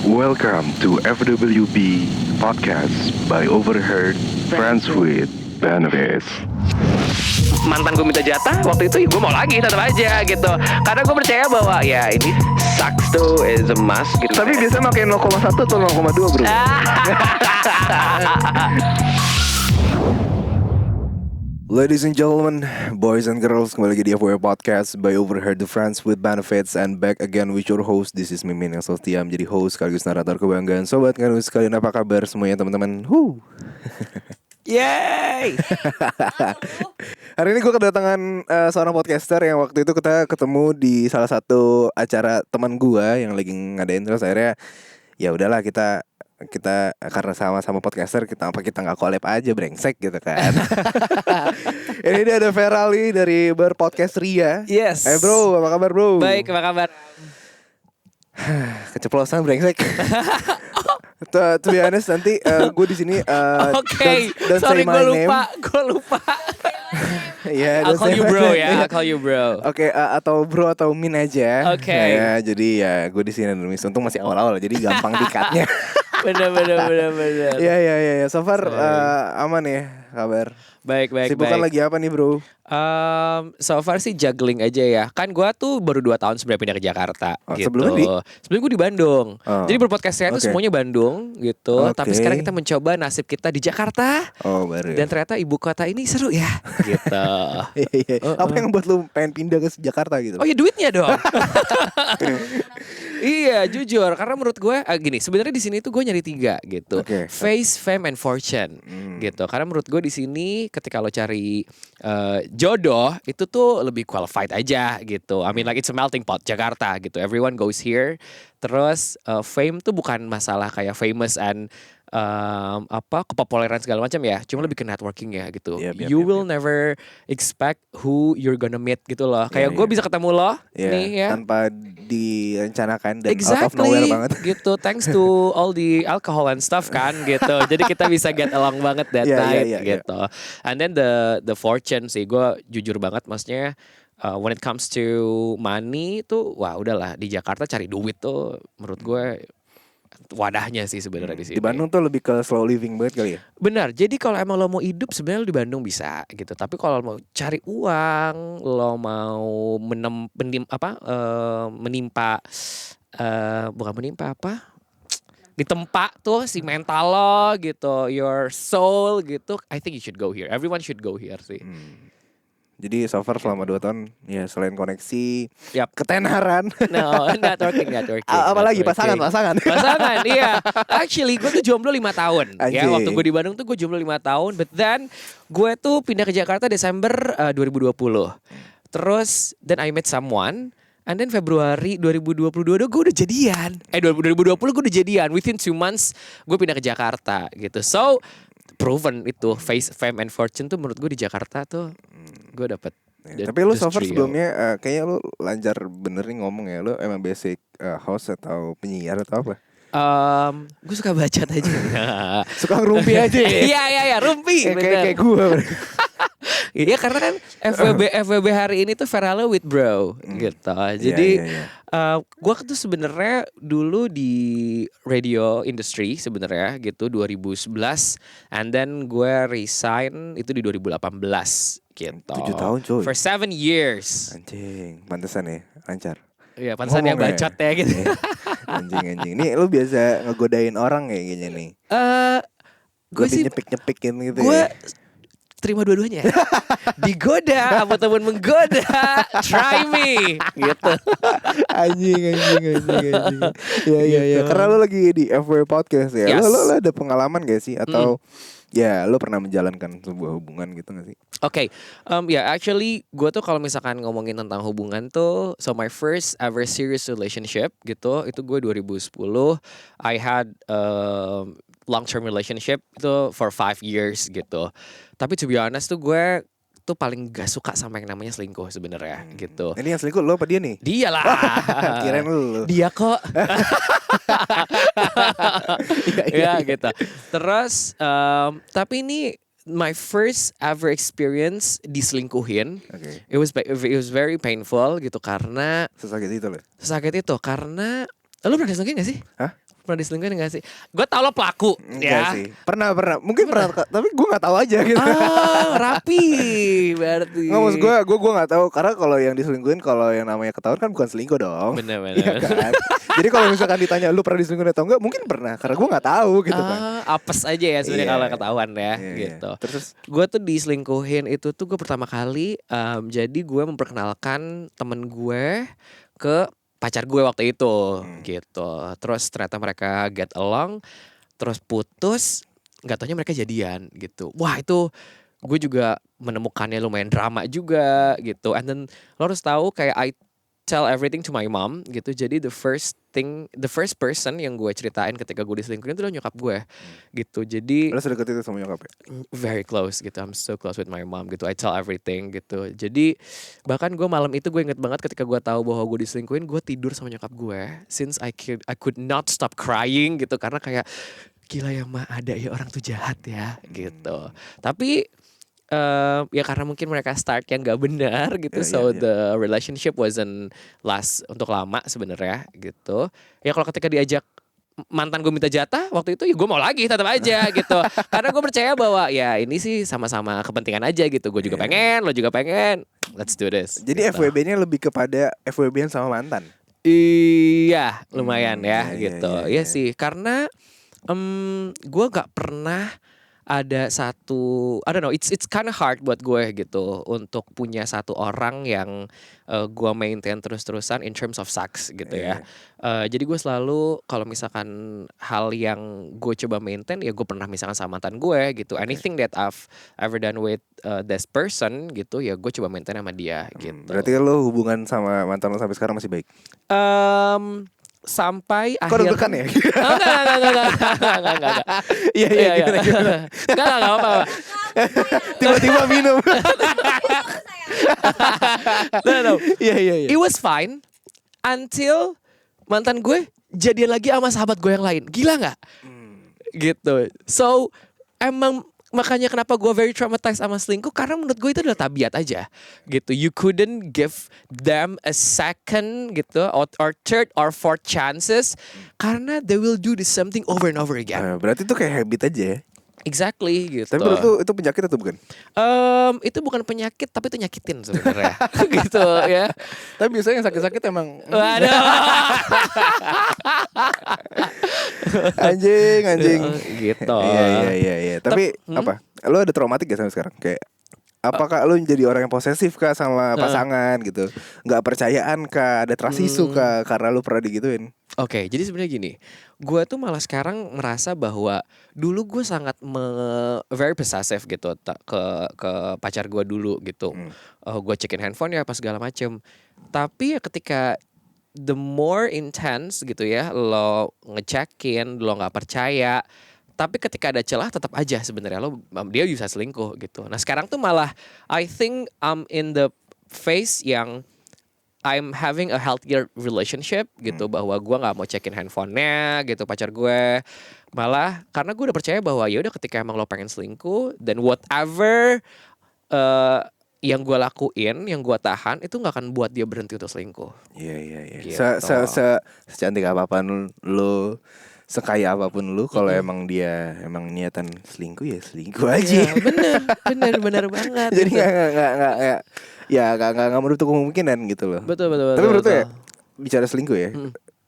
Welcome to FWB Podcast by Overheard Friends with Benefits. Mantan gue minta jatah waktu itu gue mau lagi tetap aja gitu karena gue percaya bahwa ya ini sucks tuh is a must gitu. Tapi biasanya pakai 0,1 atau 0,2 bro. Ladies and gentlemen, boys and girls, kembali lagi di FWB Podcast by Overheard the Friends with Benefits, and back again with your host. This is Mimin yang setia menjadi host sekaligus narator kebanggaan sobat kan sekalian. Apa kabar semuanya teman-teman? Yay. Hari ini gue kedatangan seorang podcaster yang waktu itu kita ketemu di salah satu acara teman gue yang lagi ngadain, terus akhirnya ya udahlah kita karena sama-sama podcaster kita nggak collab aja brengsek gitu kan. Ini dia ada Ferali dari Berpodcast Ria. Yes. Bro, apa kabar bro? Baik, apa kabar? Keceplosan brengsek. To be honest nanti gue di sini Oke. don't Sorry, say my name. gue lupa. Yeah, I'll call you bro ya. I'll call you bro. Oke, atau bro atau min aja. Oke. Ya, jadi ya gue di sini nulis. Untung masih awal-awal jadi gampang dikatnya. Bener. Ya. So far aman ya kabar. Baik. Sibukan lagi apa nih bro? So far sih juggling aja ya. Kan gue tuh baru 2 tahun sebenarnya pindah ke Jakarta gitu. Sebelumnya gue di Bandung. Jadi berpodcastnya itu Okay. semuanya Bandung gitu. Okay. Tapi sekarang kita mencoba nasib kita di Jakarta. Oh baru. Dan ternyata ibu kota ini seru ya gitu. Iya. Apa yang buat lu pengen pindah ke Jakarta gitu? Oh ya duitnya dong. Iya jujur karena menurut gue gini sebenarnya di sini tuh gue nyari 3 gitu. Okay. Face, fame, and fortune gitu. Karena menurut gue di sini ketika lo cari jodoh itu tuh lebih qualified aja gitu. I mean like it's a melting pot Jakarta gitu. Everyone goes here. Terus fame tuh bukan masalah kayak famous and kepopuleran segala macam ya. Cuma lebih ke networking ya gitu. Yep, You will never expect who you're gonna meet gitu loh. Kayak gue bisa ketemu lo nih ya. Tanpa direncanakan dan out of nowhere banget. Gitu. Thanks to all the alcohol and stuff kan gitu. Jadi kita bisa get along banget that night gitu. And then the fortune sih gue jujur banget maksudnya when it comes to money tuh wah udahlah di Jakarta cari duit tuh menurut gue wadahnya sih sebenarnya di sini. Di Bandung tuh lebih ke slow living banget kali ya. Benar. Jadi kalau emang lo mau hidup sebenarnya lo di Bandung bisa gitu. Tapi kalau mau cari uang, lo mau ditempa tuh si mental lo gitu, your soul gitu. I think you should go here. Everyone should go here sih. Jadi so far selama 2 tahun ya selain koneksi, Yap. ketenaran. No, not working. Apalagi pasangan. Pasangan, iya. Actually, gue tuh jomblo 5 tahun. Ya, Anjing. waktu gue di Bandung tuh gue jomblo 5 tahun. But then, gue tuh pindah ke Jakarta Desember 2020. Terus, then I met someone. And then Februari 2022 gue udah jadian. 2020 gue udah jadian. Within 2 months, gue pindah ke Jakarta gitu. So, proven itu face, fame, and fortune tuh menurut gue di Jakarta tuh gue dapet. Tapi lu so far sebelumnya kayaknya lu lancar bener nih ngomong ya. Lu emang basic host atau penyiar atau apa? Gue suka bacot aja. Suka ngerumpi aja ya? Iya, rumpi. Kayak gue. Iya karena kan FWB hari ini tuh Ferralo with bro gitu. Jadi gue tuh sebenarnya dulu di radio industry sebenarnya gitu 2011, and then gue resign itu di 2018 gitu. 7 tahun cuy. For 7 years. Anjing, pantesan ya, lancar. Iya, pantesan yang bacot ya gitu. Anjing. Nih lu biasa ngegodain orang kayak gini nih. Gue sih nyepik-nyepikin gitu gue ya. terima dua-duanya. Digoda apa temen menggoda, try me gitu. Anjing. Iya. Karena lu lagi di FW Podcast ya. Yes. Lu ada pengalaman gak sih atau ya lu pernah menjalankan sebuah hubungan gitu gak sih? Oke, actually gue tuh kalau misalkan ngomongin tentang hubungan tuh, so my first ever serious relationship gitu, itu gue 2010. I had long term relationship itu for 5 years gitu. Tapi to be honest tuh gue tuh paling gak suka sama yang namanya selingkuh sebenarnya gitu. Ini yang selingkuh lo apa dia nih? Dia lah. Kirain lu. Dia kok. Ya gitu. Terus tapi ini my first ever experience diselingkuhin. Okay. It was very painful gitu karena Sesakit itu loh. sesakit itu karena lo pernah diselingkuhin gak sih? Hah? pernah diselingkuhin gak sih? Gue tau lo pelaku Enggak ya. sih. Pernah. Mungkin pernah, tapi gue nggak tahu aja gitu. Rapi berarti. Nggak, maksud gue nggak tahu karena kalau yang diselingkuhin, kalau yang namanya ketahuan kan bukan selingkuh dong. Bener. Iya kan. Jadi kalau misalkan ditanya lu pernah diselingkuhin atau enggak, mungkin pernah karena gue nggak tahu gitu kan. Apes aja ya sebenarnya Iya. kalau ketahuan ya gitu. Terus Gue tuh diselingkuhin itu tuh gue pertama kali jadi gue memperkenalkan temen gue ke pacar gue waktu itu gitu. Terus ternyata mereka get along, terus putus, nggak taunya mereka jadian gitu. Wah itu gue juga menemukannya lumayan drama juga gitu. And then lo harus tahu kayak I tell everything to my mom gitu. Jadi the first person yang gue ceritain ketika gue diselingkuhin itu adalah nyokap gue gitu. Jadi lu sedekat itu sama nyokap ya? very close gitu. I'm so close with my mom gitu. I tell everything gitu. Jadi bahkan gue malam itu gue inget banget ketika gue tahu bahwa gue diselingkuhin, gue tidur sama nyokap gue. Since I could not stop crying gitu karena kayak gila ya Ma, ada ya orang tuh jahat ya gitu. Tapi ya karena mungkin mereka start yang gak benar gitu, so the relationship wasn't last untuk lama sebenarnya gitu. Ya kalau ketika diajak mantan gue minta jatah waktu itu ya gue mau lagi tetap aja gitu. Karena gue percaya bahwa ya ini sih sama-sama kepentingan aja gitu. Gue juga pengen, lo juga pengen. Let's do this. Jadi gitu. FWB-nya lebih kepada FWB-an sama mantan. Iya, lumayan ya iya, gitu. iya. Iya sih, karena gue gak pernah ada satu, I don't know, it's kind of hard buat gue gitu untuk punya satu orang yang gue maintain terus-terusan in terms of sex gitu ya. Jadi gue selalu kalau misalkan hal yang gue coba maintain ya gue pernah misalkan sama mantan gue gitu. Anything that I've ever done with this person gitu ya gue coba maintain sama dia gitu. Berarti lo hubungan sama mantan lo sampai sekarang masih baik? Sampai Kok akhir deg-degan ya? Enggak. Iya, gimana? Enggak apa-apa. Tiba-tiba minum. No. Iya. It was fine until mantan gue jadian lagi sama sahabat gue yang lain. Gila nggak? Gitu. So emang makanya kenapa gue very traumatized sama selingkuh, karena menurut gue itu adalah tabiat aja gitu. You couldn't give them a second gitu or third or fourth chances karena they will do the same thing over and over again. Berarti itu kayak habit aja ya? Exactly gitu. Tapi menurut itu penyakit atau bukan? Itu bukan penyakit tapi itu nyakitin sebenarnya. Gitu ya. Tapi biasanya yang sakit-sakit emang Waduh. anjing. Gitu. Iya. Tapi apa? Lo ada traumatik gak sampai sekarang? Kayak apakah lo jadi orang yang posesif kah sama pasangan gitu? Gak percayaan kah? Ada trust issue kah? Karena lo pernah digituin? Oke, jadi sebenarnya gini, gue tuh malah sekarang merasa bahwa dulu gue sangat very possessive gitu ke pacar gue dulu gitu. Gue cekin handphone ya pas segala macem. Tapi ya ketika the more intense gitu ya, lo ngecekin, lo nggak percaya. Tapi ketika ada celah tetap aja sebenarnya dia bisa selingkuh gitu. Nah sekarang tuh malah I think I'm in the phase yang I'm having a healthier relationship gitu, bahwa gue nggak mau cekin handphonenya gitu pacar gue, malah karena gue udah percaya bahwa ya udah ketika emang lo pengen selingkuh dan whatever yang gue lakuin, yang gue tahan itu nggak akan buat dia berhenti untuk selingkuh. Iya. Gitu. Secantik apapun lo, sekaya apapun lu, kalau emang dia emang niatan selingkuh ya selingkuh aja. Ya, bener banget. Jadi gitu. nggak menutup kemungkinan gitu loh. Betul. Tapi menurut ya, bicara selingkuh ya,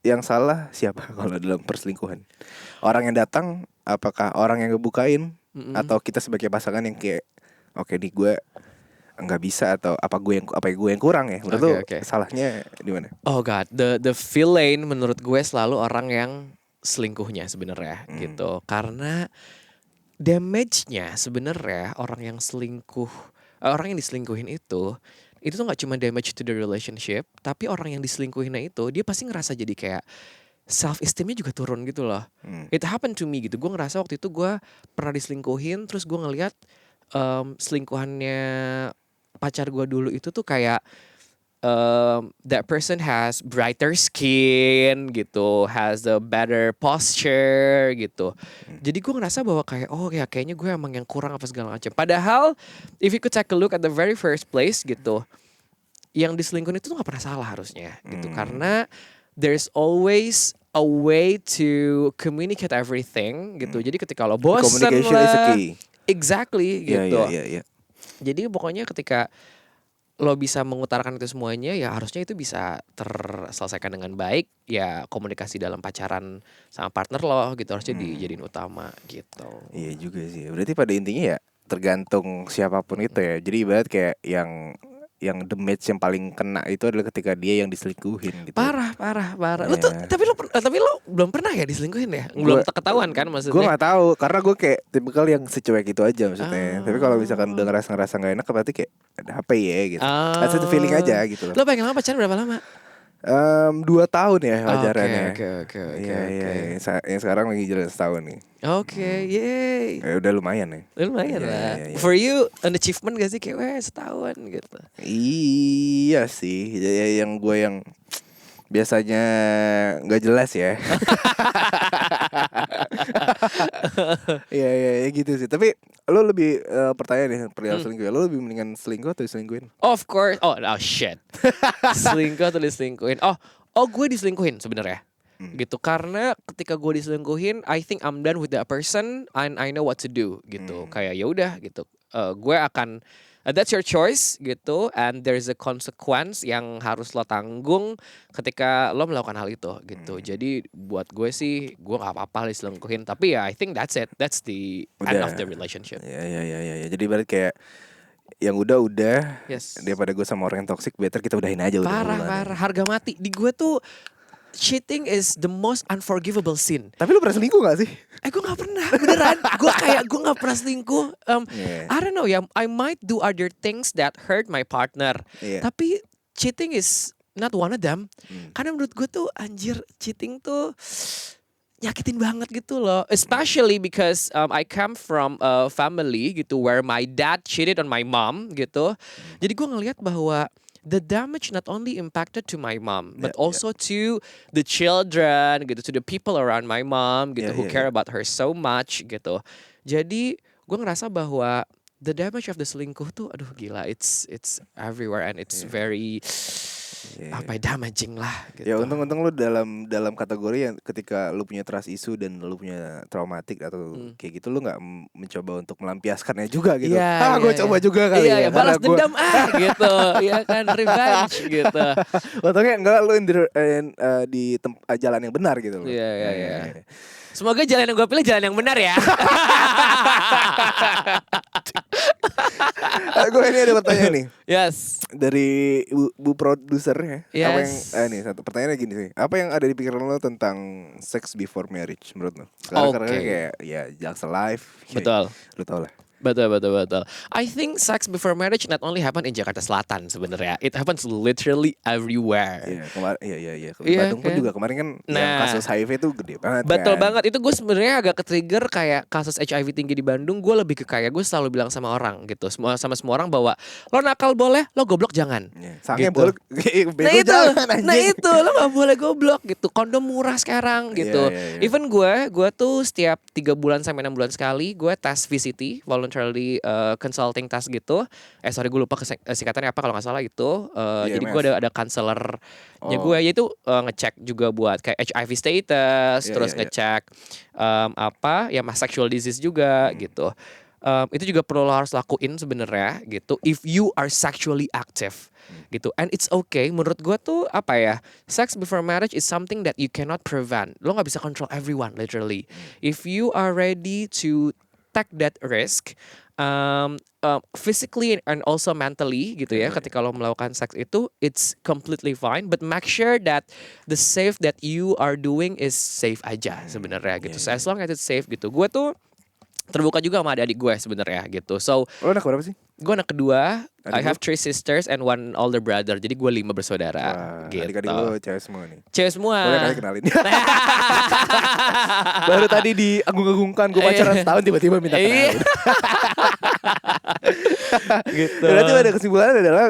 yang salah siapa kalau dalam perselingkuhan? Orang yang datang, apakah orang yang ngebukain, atau kita sebagai pasangan yang kayak oke nih gue nggak bisa, atau apa gue yang kurang ya? Menurut lu salahnya di mana? Oh God, the villain menurut gue selalu orang yang selingkuhnya sebenarnya gitu. Karena damage-nya sebenarnya orang yang diselingkuhin itu tuh nggak cuma damage to the relationship, tapi orang yang diselingkuhinnya itu dia pasti ngerasa jadi kayak self esteemnya juga turun gitu loh. It happened to me gitu. Gue ngerasa waktu itu gue pernah diselingkuhin, terus gue ngeliat selingkuhannya pacar gue dulu itu tuh kayak that person has brighter skin gitu, has a better posture gitu. Jadi gue ngerasa bahwa kayak kayaknya gue emang yang kurang apa segala macam. Padahal if you could take a look at the very first place gitu, yang diselingkuhin itu tuh gak pernah salah harusnya gitu. Karena there's always a way to communicate everything gitu. Jadi ketika lo bosen Communication is the lah, key. exactly Iya, gitu. iya. Jadi pokoknya ketika lo bisa mengutarakan itu semuanya, ya harusnya itu bisa terselesaikan dengan baik. Ya komunikasi dalam pacaran sama partner lo gitu harusnya dijadiin utama gitu. Iya juga sih. Berarti pada intinya ya tergantung siapapun itu ya. Jadi ibarat kayak yang damage yang paling kena itu adalah ketika dia yang diselingkuhin gitu. Parah. Lo tuh Iya. tapi lo belum pernah ya diselingkuhin ya? Belum ketahuan kan Gue maksudnya? nggak tahu karena gue kayak tipikal yang secuek itu aja maksudnya. Ah. Tapi kalau misalkan udah ngerasa nggak enak berarti kayak ada apa ya gitu. Ada satu feeling aja gitu loh. Lo pengen lama pacaran berapa lama? 2 tahun ya pacarannya. Oke. Iya. Yang sekarang lagi jalan setahun nih. Oke, yay. Udah lumayan ya. Lumayan Iya, lah. iya. For you an achievement gak sih kayak setahun gitu? Iya sih. Yang gue yang biasanya nggak jelas ya. Iya gitu sih. Tapi lo lebih pertanyaan nih perihal selingkuh. Lo lebih mendingan selingkuh atau diselingkuhin? Of course. Oh shit. Selingkuh atau diselingkuhin? Oh gue diselingkuhin sebenarnya. Gitu karena ketika gue diselingkuhin, I think I'm done with that person and I know what to do gitu. Kayak ya udah gitu. Gue akan that's your choice gitu, and there's a consequence yang harus lo tanggung ketika lo melakukan hal itu gitu. Jadi buat gue sih gue nggak apa-apa diselingkuhin, tapi ya I think that's it. That's the end of the relationship. Iya. Jadi berarti kayak yang udah Yes. daripada gue sama orang yang toxic, better kita udahin aja udah Parah. hubungannya. Harga mati di gue tuh. Cheating is the most unforgivable sin. Tapi lu pernah selingkuh gak sih? Gue gak pernah, beneran. Gue gak pernah selingkuh. Yeah. I don't know ya, I might do other things that hurt my partner. Iya. Tapi cheating is not one of them. Karena menurut gue tuh anjir, cheating tuh nyakitin banget gitu loh. Especially because I come from a family gitu where my dad cheated on my mom gitu. Jadi gue ngelihat bahwa the damage not only impacted to my mom, but also to the children, gitu, to the people around my mom, gitu, who care about her so much, gitu. Jadi gue ngerasa bahwa the damage of the selingkuh tuh, aduh gila, it's everywhere and it's very damaging lah. Gitu. Ya untung lu dalam kategori yang ketika lu punya trust issue dan lu punya traumatik atau kayak gitu lu nggak mencoba untuk melampiaskannya juga gitu. Gue coba juga kali ya. Balas dendam gitu, ya kan revenge gitu. Untungnya enggak lu di jalan yang benar gitu loh. Iya. Semoga jalan yang gue pilih jalan yang benar ya. Gue ini ada pertanyaan nih. Yes. Dari bu produser ya. Yes. Apa yang nih satu pertanyaannya gini sih. Apa yang ada di pikiran lo tentang sex before marriage menurut lo? Sekarang karena kayak ya Jax Alive. Betul. Lu tau lah. Betul. I think sex before marriage not only happen in Jakarta Selatan sebenarnya. It happens literally everywhere. Iya, kemarin iya. Iya, Bandung pun kan? juga kemarin kan yang kasus HIV itu gede banget. Betul kan? banget. Itu gue sebenarnya agak ke-trigger kayak kasus HIV tinggi di Bandung. Gue lebih ke kayak gue selalu bilang sama orang gitu, sama semua orang bahwa lo nakal boleh, lo goblok jangan. Iya, sange Gitu. boleh. Nah itu, lo gak boleh goblok gitu. Kondom murah sekarang gitu. Iya. Even gue tuh setiap 3 bulan sampai 6 bulan sekali gue tes VCT, voluntary consulting test gitu. Sorry gue lupa singkatannya apa kalau nggak salah itu. Jadi gue ada counselornya gue, yaitu ngecek juga buat kayak HIV status, terus ngecek mas sexual disease juga gitu. Itu juga perlu lo harus lakuin sebenarnya gitu. If you are sexually active gitu, and it's okay. Menurut gue tuh sex before marriage is something that you cannot prevent. Lo nggak bisa control everyone literally. If you are ready to take that risk, physically and also mentally gitu ya, ketika lo melakukan seks itu, it's completely fine, but make sure that the safe that you are doing is safe aja sebenarnya gitu. So as long as it's safe gitu. Gue tuh terbuka juga sama adik gue sebenarnya gitu. So Lo anak berapa sih? gue anak kedua. I have 3 sisters and 1 older brother. Jadi gue 5 bersaudara. Gitu. Adik-adik lo cewek semua nih. Cewek semua. Boleh kali kenalin. Baru tadi diagung-agungkan gue pacaran setahun tiba-tiba minta kenalin. Gitu. Berarti pada kesimpulannya adalah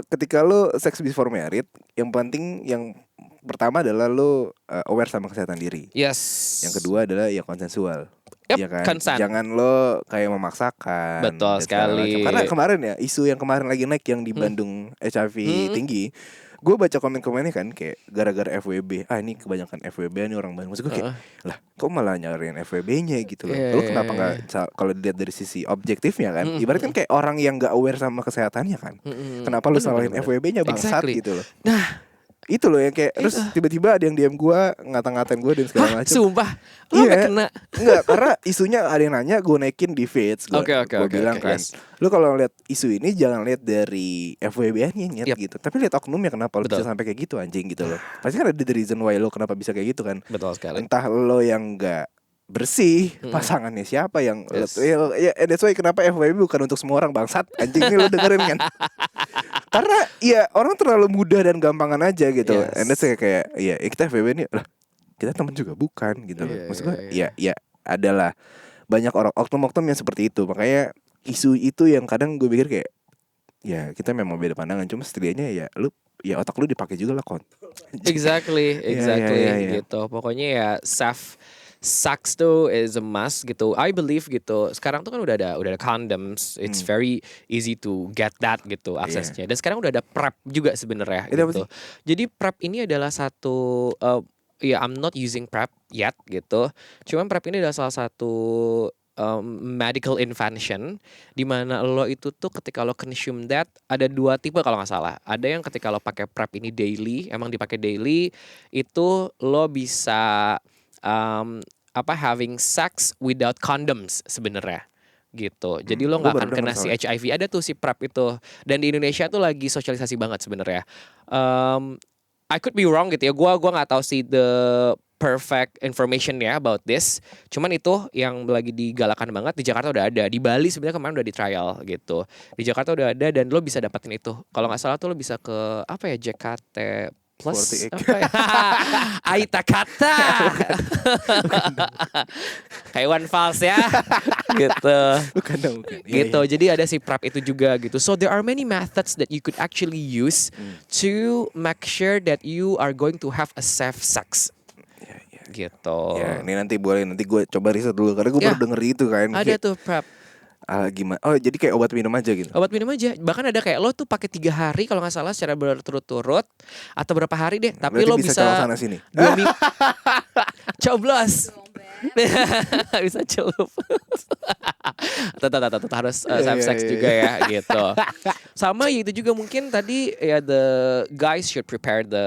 ketika lo sex before married, yang penting yang pertama adalah lo aware sama kesehatan diri. Yes. Yang kedua adalah ya konsensual. Yep, ya kan? consent. Jangan lo kayak memaksakan. Betul dan segala sekali. macam. Karena kemarin ya isu yang kemarin lagi naik yang di Bandung HIV tinggi. gue baca komen-komennya kan kayak gara-gara FWB. Ini kebanyakan FWB nih orang Bandung. Maksud gue kayak lah kok malah nyariin FWB-nya gitu loh. Lu kenapa nggak kalau dilihat dari sisi objektifnya kan? Ibarat kan kayak orang yang nggak aware sama kesehatannya kan. Kenapa lu salahin FWB-nya bangsat gitu loh. Nah, itu loh yang kayak terus tiba-tiba ada yang DM gue ngata-ngatain gue dan segala macam. Sumpah, lo Iya, kena. Enggak, karena isunya ada yang nanya gue naikin di feeds. Gue bilang kan, yes. lu kalau lihat isu ini jangan lihat dari FWB-nya nyet gitu, tapi lihat oknumnya kenapa lu bisa sampai kayak gitu anjing gitu loh. Pasti kan ada the reason why lo kenapa bisa kayak gitu kan. Betul sekali. Entah lo yang enggak bersih, pasangannya siapa yang ya that's why kenapa FWB bukan untuk semua orang bangsat. Anjing ini lo dengerin kan. Karena ya orang terlalu mudah dan gampangan aja gitu. And that's kayak ya kita FWB ini lah kita teman juga bukan gitu loh. Maksud gue ya adalah banyak orang oknum-oknum yang seperti itu. Makanya isu itu yang kadang gue pikir kayak ya kita memang beda pandangan, cuma setidaknya ya lu ya otak lu dipakai juga lah kon. Exactly gitu. Pokoknya ya sex tuh is a must gitu. I believe gitu. Sekarang tuh kan udah ada condoms. It's very easy to get that gitu aksesnya. Dan sekarang udah ada PrEP juga sebenarnya gitu. Jadi PrEP ini adalah satu I'm not using PrEP yet gitu. Cuman PrEP ini adalah salah satu medical invention di mana lo itu tuh ketika lo consume that ada 2 tipe kalau nggak salah. Ada yang ketika lo pakai PrEP ini daily, emang dipakai daily, itu lo bisa having sex without condoms sebenarnya gitu. Jadi lo nggak akan kena si HIV. Ada tuh si PrEP itu. Dan di Indonesia tuh lagi sosialisasi banget sebenarnya. I could be wrong gitu ya. Gua nggak tahu sih the perfect information ya about this. Cuman itu yang lagi digalakan banget. Di Jakarta udah ada. Di Bali sebenarnya kemarin udah di trial gitu. Di Jakarta udah ada dan lo bisa dapetin itu. Kalau nggak salah tuh lo bisa ke JKT Plus apa ya? Aita kata kayak One Fals ya gitu. Bukan. Gitu. Jadi ada si PrEP itu juga gitu. So there are many methods that you could actually use to make sure that you are going to have a safe sex. Gitu. Ya, ini nanti gue coba riset dulu karena gue baru denger itu kan. Ada tuh PrEP. Gimana? Oh, jadi kayak obat minum aja gitu. Obat minum aja. Bahkan ada kayak lo tuh pakai 3 hari kalau nggak salah secara berturut-turut atau berapa hari deh. Tapi berarti lo bisa sana sini. 2 minggu. Coblos. Bisa celup. Tetap harus safe sex juga ya gitu. Sama itu juga mungkin tadi ya the guys should prepare the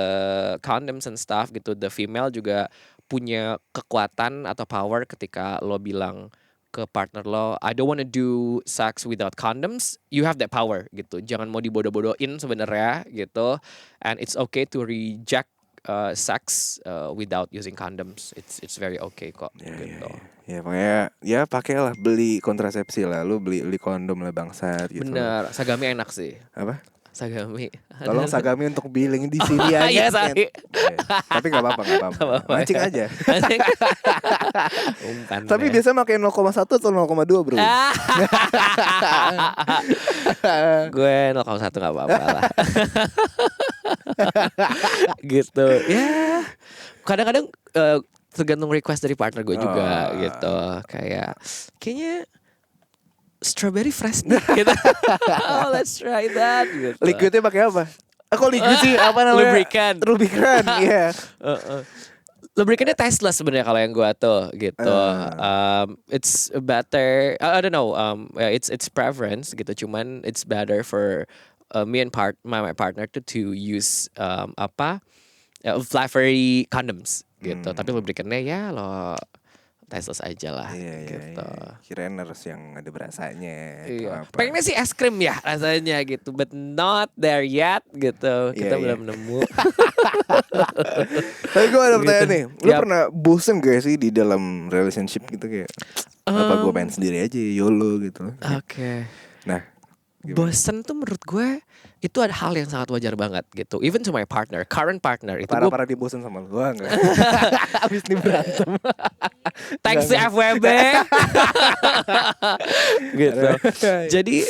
condoms and stuff gitu. The female juga punya kekuatan atau power ketika lo bilang ke partner lo, I don't wanna do sex without condoms. You have that power gitu. Jangan mau dibodoh-bodohin sebenarnya gitu. And it's okay to reject sex without using condoms. It's very okay kok gitu. Ya makanya ya pakailah beli kontrasepsi lah. Lu beli kondom lah bangsat gitu. Bener, Sagami enak sih. Apa? Sagami. Tolong Sagami untuk billing di sini aja. Iya, sorry. Tapi gak apa-apa. Mancing aja. Umpan. Tapi biasa pakai 0,1 atau 0,2 bro. Gue 0,1 gak apa-apa lah. Gitu. Ya. Kadang-kadang tergantung request dari partner gue juga gitu. Kayaknya strawberry fresh nih gitu. Oh, let's try that gitu. Liquidnya pakai apa? Kok liquid sih? Apa namanya? Lubricant, iya. Lubricantnya tasteless sebenarnya kalau yang gue tuh gitu. It's better. I don't know. It's preference gitu. Cuman it's better for me and my partner to use flavory condoms gitu. Tapi lubricantnya ya lo tasteless aja lah gitu. Kirain harus yang ada berasanya. Iya. Pengennya sih es krim ya rasanya gitu, but not there yet gitu. Kita belum nemu. Tapi gue ada pertanyaan nih. Lu pernah bosen gak sih di dalam relationship gitu kayak apa gue pengen sendiri aja YOLO gitu. Oke. Nah, bosen tuh menurut gue itu ada hal yang sangat wajar banget gitu. Even to my current partner itu parah dia bosen sama lu. Gua enggak. Abis nih berantem. Thanks to FWB. Gitu. Jadi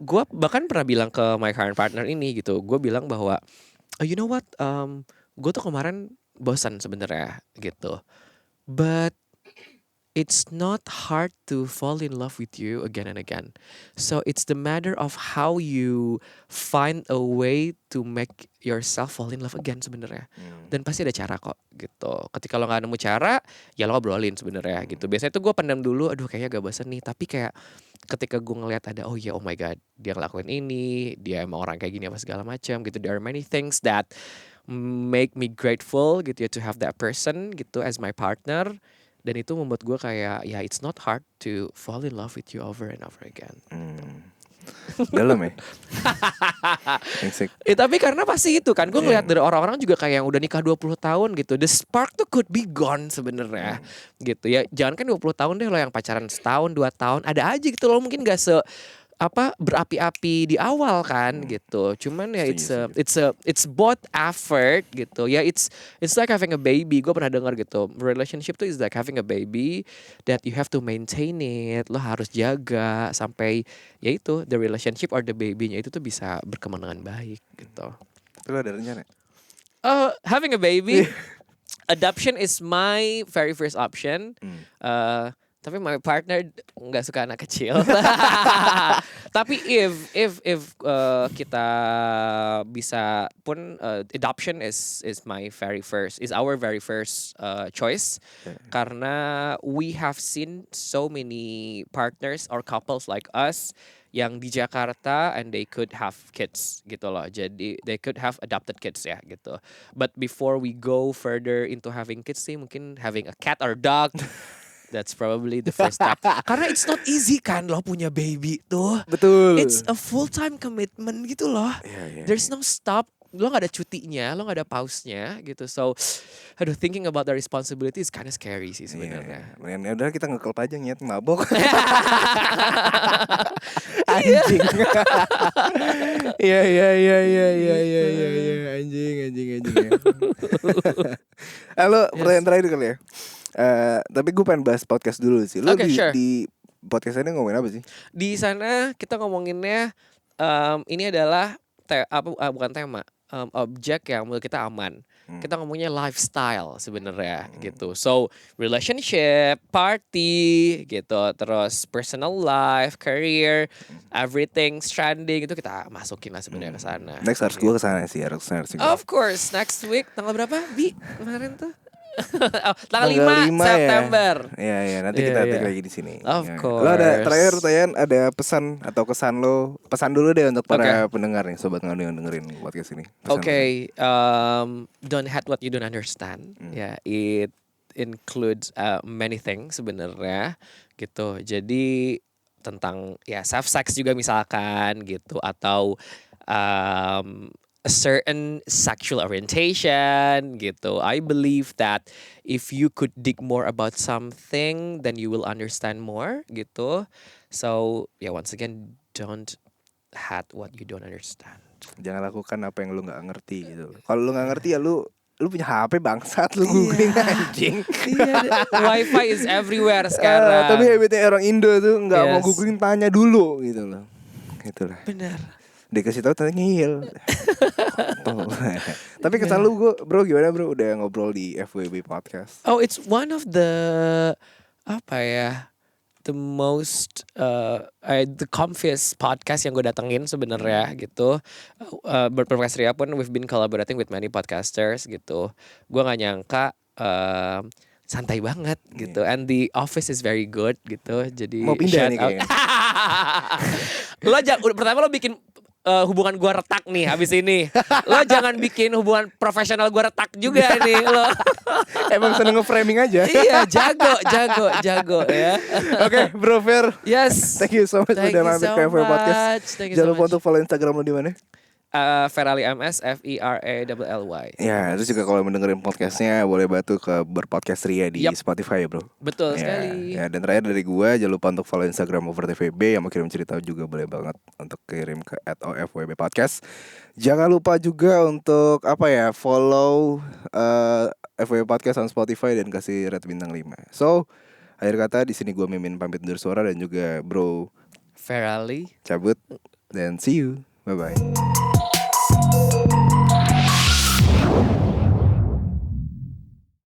gue bahkan pernah bilang ke my current partner ini gitu. Gue bilang bahwa you know what, gue tuh kemarin bosan sebenarnya gitu. But it's not hard to fall in love with you again and again. So it's the matter of how you find a way to make yourself fall in love again sebenarnya. Dan pasti ada cara kok gitu. Ketika lo nggak nemu cara, ya lo obrolin sebenarnya gitu. Biasanya tuh gue pendam dulu, aduh kayaknya gak bosan nih. Tapi kayak ketika gue ngeliat ada, oh ya, oh my god, dia ngelakuin ini, dia emang orang kayak gini apa segala macam gitu. There are many things that make me grateful gitu ya to have that person gitu as my partner. Dan itu membuat gue kayak ya it's not hard to fall in love with you over and over again. Dalam ya. Brengsek. Tapi karena pasti itu kan gue ngeliat dari orang-orang juga kayak yang udah nikah 20 tahun gitu. The spark tuh could be gone sebenarnya gitu ya. Jangan kan 20 tahun deh lo yang pacaran setahun 2 tahun. Ada aja gitu lo mungkin gak berapi-api di awal kan gitu. Cuman ya it's both effort gitu. Ya it's like having a baby. Gue pernah dengar gitu. Relationship tuh is like having a baby that you have to maintain it. Lo harus jaga sampai ya itu the relationship or the baby-nya itu tuh bisa berkembang dengan baik gitu. Lo ada rencana? Having a baby, adoption is my very first option. Tapi my partner nggak suka anak kecil. Tapi if kita bisa pun adoption is our very first choice. Karena we have seen so many partners or couples like us yang di Jakarta and they could have kids gitu loh. Jadi they could have adopted kids ya gitu. But before we go further into having kids sih, mungkin having a cat or dog. That's probably the first step. Karena it's not easy kan lo punya baby tuh. Betul. It's a full time commitment gitu loh. There's no stop. Lo gak ada cutinya, lo gak ada pause-nya gitu. So, thinking about the responsibility is kind of scary sih sebenarnya. Ya udah kita ngekelp aja nyet mabok. Anjing. Iya anjing. Halo, pertanyaan terakhir kali ya. Tapi gue pengen bahas podcast dulu sih. Lo di podcast ini ngomongin apa sih? Di sana kita ngomonginnya ini adalah bukan tema, objek yang menurut kita aman. Kita ngomongnya lifestyle sebenarnya gitu. So relationship, party gitu, terus personal life, career, everything, stranding itu kita masukin lah sebenarnya ke sana. Next harus gue kesana sih, harus. Of course, next week tanggal berapa? Kemarin tuh. Tanggal 5 September. Iya, nanti kita take lagi di sini. Of course. Lo ada terakhir pertanyaan, ada pesan atau kesan lo? Pesan dulu deh untuk para pendengar nih, sobat Ngadu yang dengerin podcast ini. Don't hate what you don't understand. Ya, it includes many things sebenarnya gitu. Jadi tentang ya self sex juga misalkan gitu, atau a certain sexual orientation gitu. I believe that if you could dig more about something, then you will understand more gitu. So once again, don't hate what you don't understand. Jangan lakukan apa yang lu nggak ngerti gitu. Kalau lu nggak ngerti ya lu punya HP bangsat, lu googling anjing. Wifi is everywhere sekarang. Tapi habitnya orang Indo tuh nggak mau googling, tanya dulu gitu loh. Itulah. Benar. Dikasih tahu tanya ngil. Tapi kesan lu bro gimana bro udah ngobrol di FWB podcast? Oh, it's one of the the most the comfiest podcast yang gue datengin sebenarnya gitu. Berpodcast Ria pun we've been collaborating with many podcasters gitu. Gue nggak nyangka santai banget gitu, and the office is very good gitu. Jadi mau pindah nih kayaknya. Pertama lo bikin hubungan gua retak nih habis ini. Lo jangan bikin hubungan profesional gua retak juga nih lo. Emang seneng nge-framing aja. Iya, jago ya. Oke, Bro Fer. Yes. Thank you so much udah mampir ke FWB Podcast. Jangan lupa untuk follow Instagram lo di mana? Ferali MS FERALLY. Ya, terus juga kalau mendengarin podcastnya boleh bantu ke Berpodcast Ria di Spotify ya bro. Betul sekali. Ya, dan terakhir dari gue, jangan lupa untuk follow Instagram OverTVB. Yang mau kirim cerita juga boleh banget untuk kirim ke @OFWB Podcast. Jangan lupa juga untuk follow FWB Podcast on Spotify dan kasih rate bintang 5. So, akhir kata di sini gue Mimin pamit undur suara dan juga Bro Ferali cabut dan see you. Bye bye.